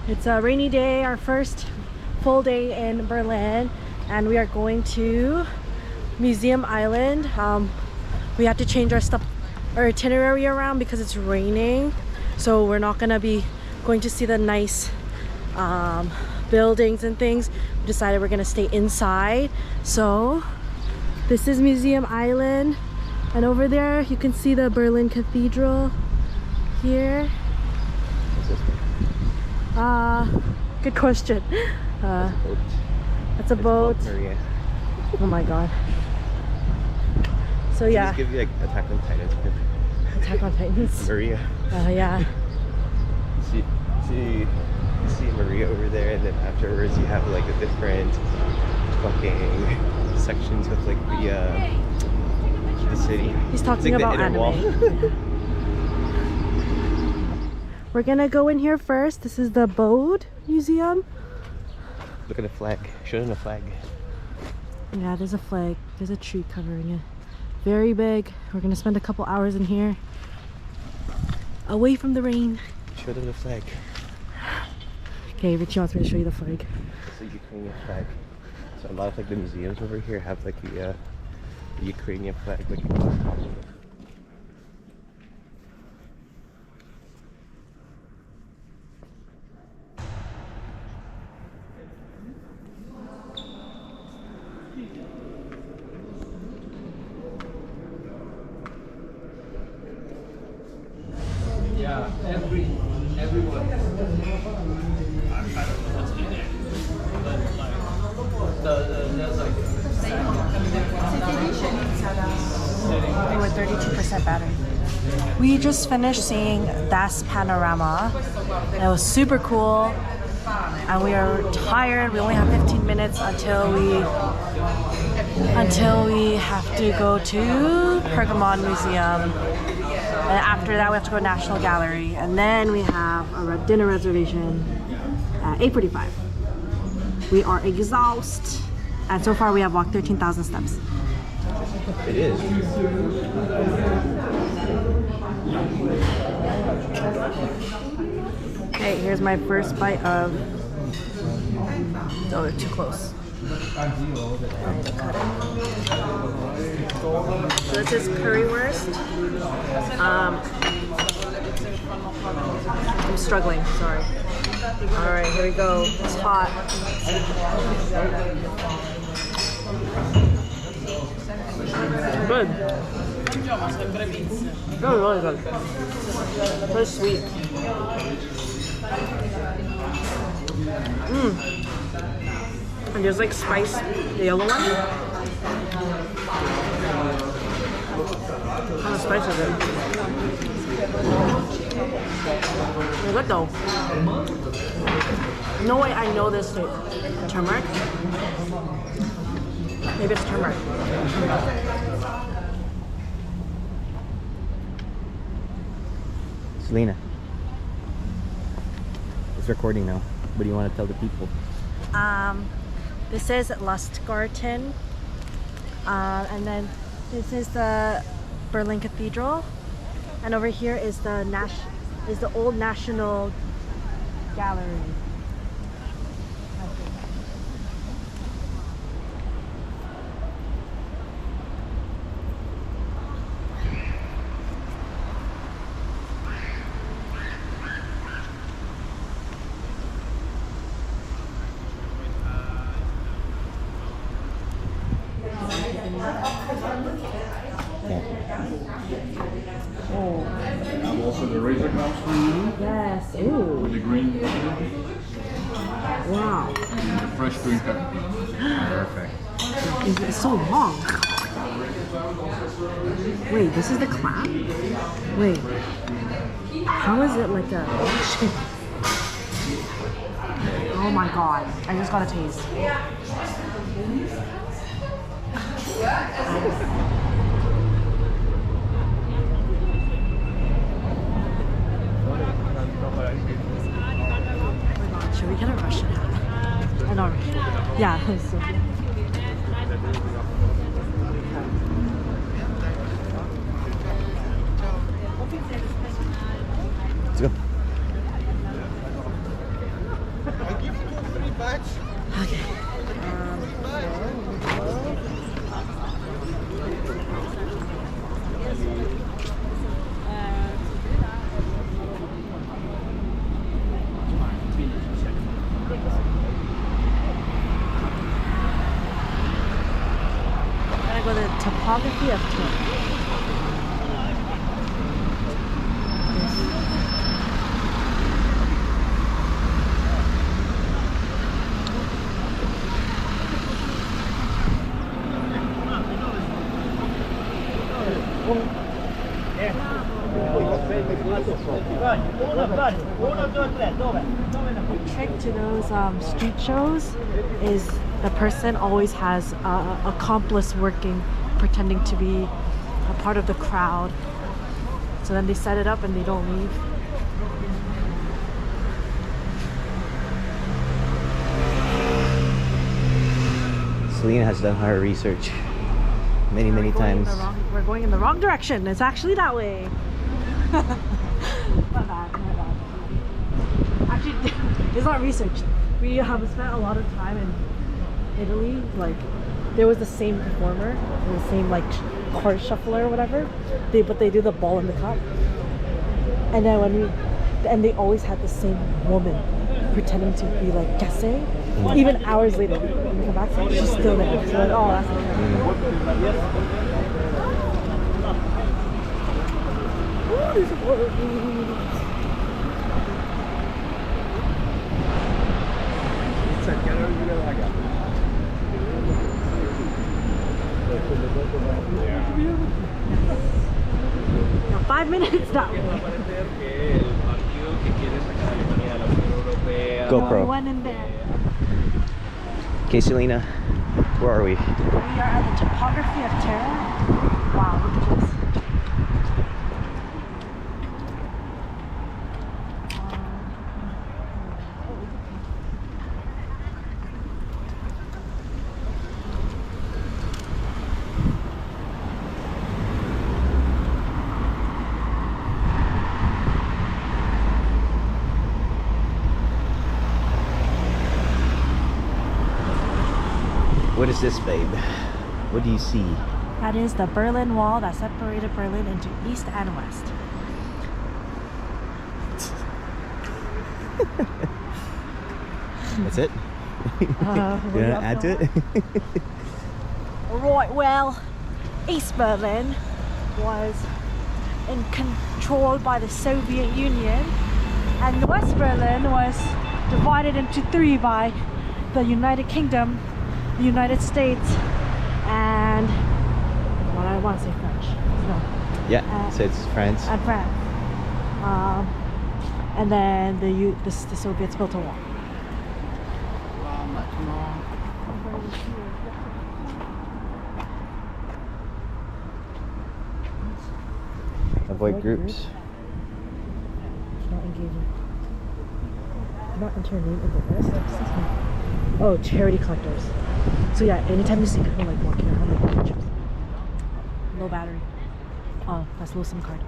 It's a rainy day, our first full day in Berlin, and we are going to Museum Island. We had to change our itinerary around because it's raining, so we're not gonna be going to see the nice buildings and things. We decided we're gonna stay inside. So this is Museum Island, and over there you can see the Berlin Cathedral here. Good question. That's a boat. Maria. Oh my god. So yeah. Just give you like Attack on Titans. Attack on Titans. Maria. Yeah. You see Maria over there, and then afterwards you have like the different fucking sections of like the city. He's talking like about anime. We're gonna go in here first. This is the Bode Museum. Look at the flag. Show them the flag. Yeah, there's a flag. There's a tree covering it. Very big. We're gonna spend a couple hours in here, away from the rain. Show them the flag. Okay, Richie wants me to show you the flag. It's a Ukrainian flag. So a lot of like the museums over here have like the Ukrainian flag. Like, yeah, everyone. I don't know what's in there, but like there's like We're 32% battery. We just finished seeing Das Panorama. It was super cool, and we are tired. We only have 15 minutes until we have to go to Pergamon Museum. And after that, we have to go to National Gallery, and then we have a dinner reservation at 8:45. We are exhausted, and so far we have walked 13,000 steps. it is. Okay, here's my first bite of. Oh, they're too close. So this is currywurst. I'm struggling, sorry. Alright, here we go. It's hot. Good. Oh, really good. Very sweet. And there's like spice, the yellow one. Kind of spice is it? They're good though. No way I know this taste. Turmeric? Maybe it's turmeric. Selena, it's recording now. What do you want to tell the people? This is Lustgarten, and then this is the Berlin Cathedral, and over here is the Old National Gallery. Also the razor comes for you. Yes. Ooh. With the green Wow. and the fresh green pepper. Perfect. It's so long. Wait, this is the clam? Wait. How is it like a shape? Oh my god. I just got a taste. Should we get a Russian hat? I don't know. Yeah. Let's go. The trick to those street shows is the person always has an accomplice working, pretending to be a part of the crowd. So then they set it up and they don't leave. Selena has done her research many times. We're going in the wrong direction. It's actually that way. My bad. Actually, it's not research. We have spent a lot of time in Italy. Like, there was the same performer, the same like card shuffler or whatever. But they do the ball in the cup. And then they always had the same woman pretending to be like guessing. Even hours later, when we come back, she's still there. So like, oh, that's Now 5 minutes that way. GoPro. One in there. Okay, Selena, where are we? We are at the topography of Terra. Wow, look at this. What is this, babe? What do you see? That is the Berlin Wall that separated Berlin into east and west. That's it? You wanna add to it? Right, well, East Berlin was controlled by the Soviet Union, and West Berlin was divided into three by the United Kingdom, the United States, and what I want to say French. No. Yeah, so it's France. And France. And then the Soviets built a wall. Avoid groups. Not engaging. Not enter your name in the list. Oh, charity collectors. So yeah, anytime you see people like walking around like pictures. Low battery. Oh, that's low SIM card.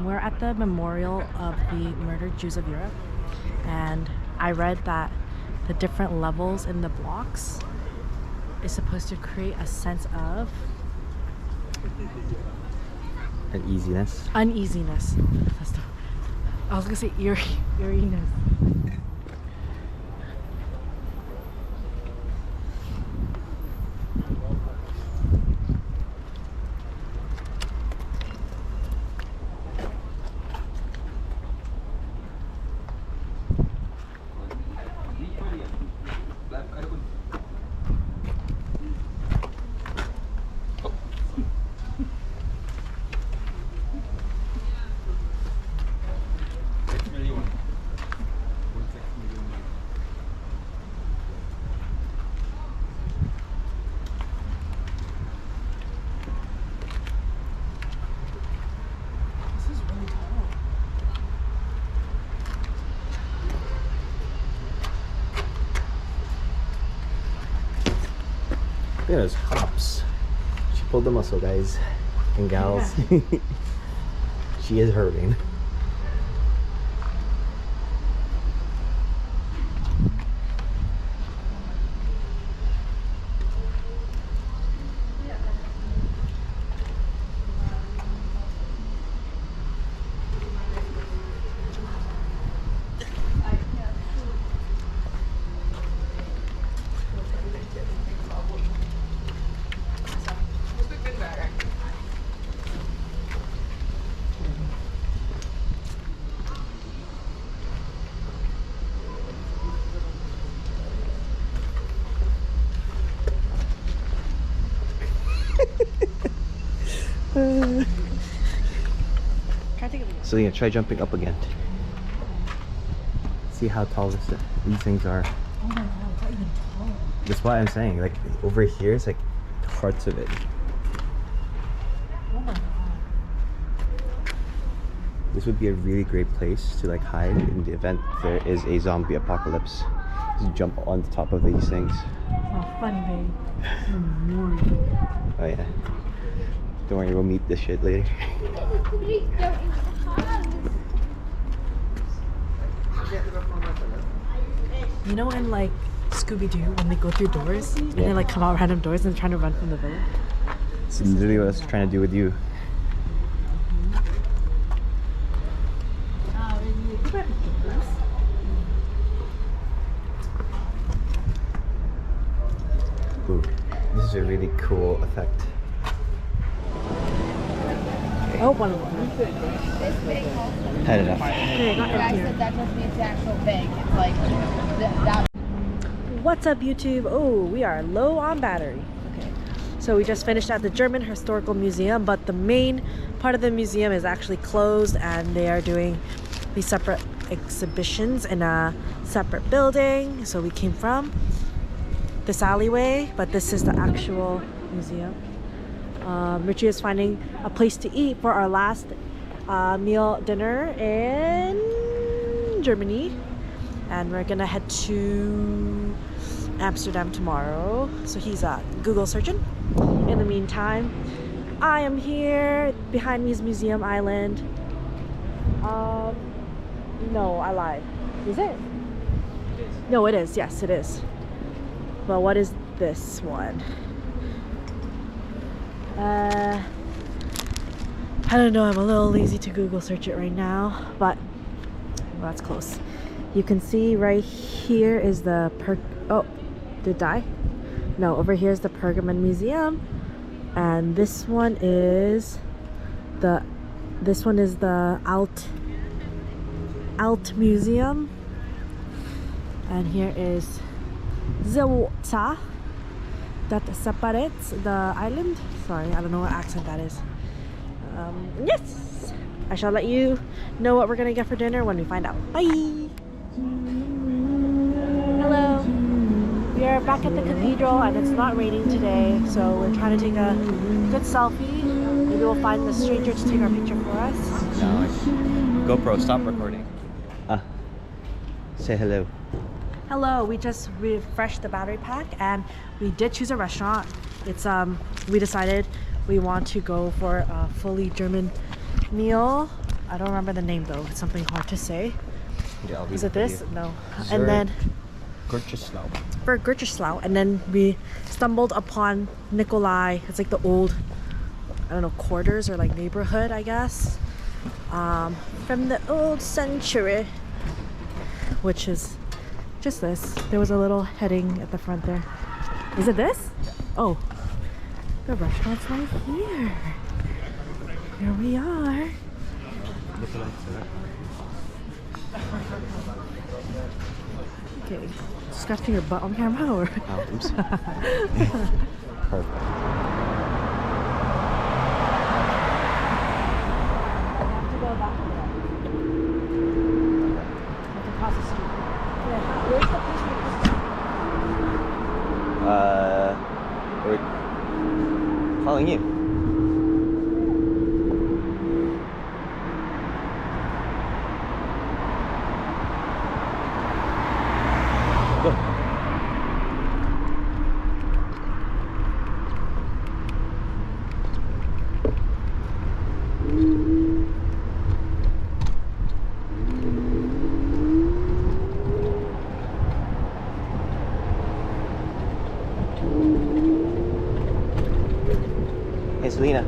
We're at the memorial of the murdered Jews of Europe, and I read that the different levels in the blocks is supposed to create a sense of Uneasiness. uneasiness. That's the, I was gonna say eeriness. Look at those hops. She pulled the muscle, guys and gals. She is hurting. take a video. Selena, try jumping up again. See how tall these things are. Oh my god, it's not even tall. That's why I'm saying, like, over here, it's like parts of it. Oh my god. This would be a really great place to like hide in the event there is a zombie apocalypse. Just jump on the top of these things. Oh, fun, babe. Oh yeah. Don't worry, we'll meet this shit later. You know in like Scooby-Doo when they go through doors and they like come out random doors and trying to run from the village? It's literally what I was trying to do with you. Ooh, this is a really cool effect. Oh, one of them. Head it up. Okay, got I it here. said that just means the actual thing. It's like that. What's up, YouTube? Oh, we are low on battery. Okay, so we just finished at the German Historical Museum, but the main part of the museum is actually closed and they are doing these separate exhibitions in a separate building. So we came from this alleyway, but this is the actual museum. Richie is finding a place to eat for our last dinner in Germany, and we're gonna head to Amsterdam tomorrow. So he's Google searching. In the meantime, I am here. Behind me is Museum Island. No, I lied. Is it? No, it is. Yes, it is. But what is this one? I don't know. I'm a little lazy to Google search it right now, but well, that's close. You can see right here is the oh, did it die? No, over here is the Pergamon Museum, and this one is the Alt Museum, and here is the water that separates the island. Sorry, I don't know what accent that is. Yes, I shall let you know what we're gonna get for dinner when we find out. Bye. Hello. We are back at the cathedral and it's not raining today, so we're trying to take a good selfie. Maybe we'll find the stranger to take our picture for us. No, GoPro, stop recording. Say hello. Hello, we just refreshed the battery pack and we did choose a restaurant. It's we decided we want to go for a fully German meal. I don't remember the name though. It's something hard to say. Yeah, Is it this? No. And then for Gurcheslau, and then we stumbled upon Nikolai. It's like the old, I don't know, quarters or like neighborhood, I guess, from the old century, which is just this. There was a little heading at the front there. Is it this? Oh, the restaurant's right here. Here we are. Okay, scratching your butt on camera or? Oh, oops. Perfect. We're calling you. Go. Hey, Selena.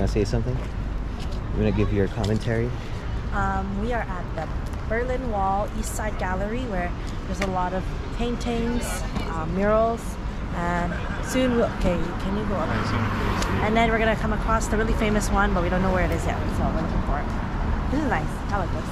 to say something? You want to give your commentary? We are at the Berlin Wall East Side Gallery, where there's a lot of paintings, murals, and soon okay, can you go up? And then we're gonna come across the really famous one, but we don't know where it is yet, so we're looking for it. This is nice. I like this.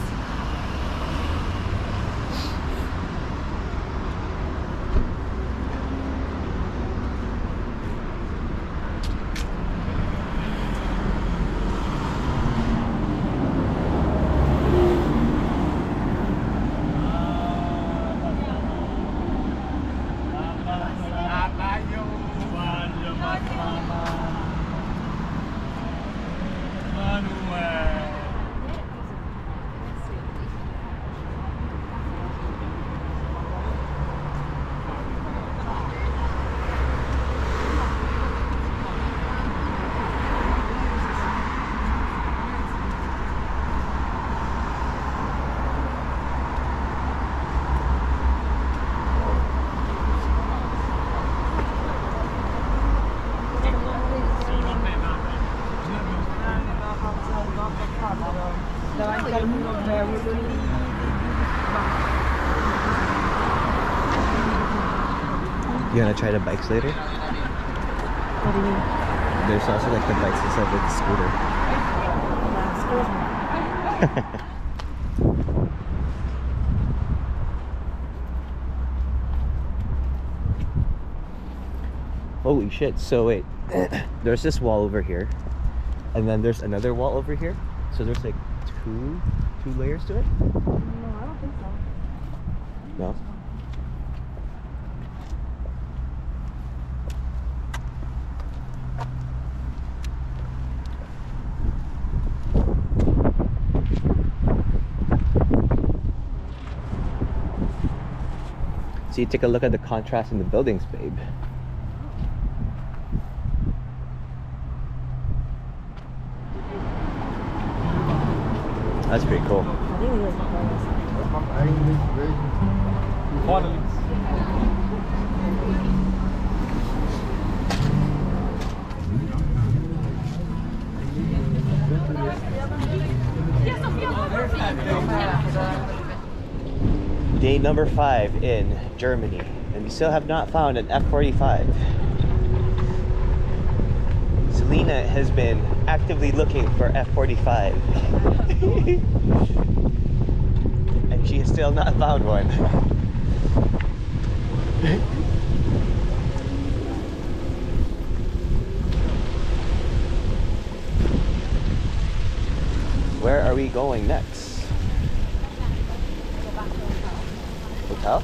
You want to try the bikes later? What do you mean? There's also like the bikes instead of the scooter. Holy shit. So wait, there's this wall over here, and then there's another wall over here. So there's like two layers to it? No, I don't think so. No? So you take a look at the contrast in the buildings, babe. That's pretty cool. I think we like Day number 5 in Germany, and we still have not found an F-45. Selena has been actively looking for F-45. And she has still not found one. Where are we going next? Hotel?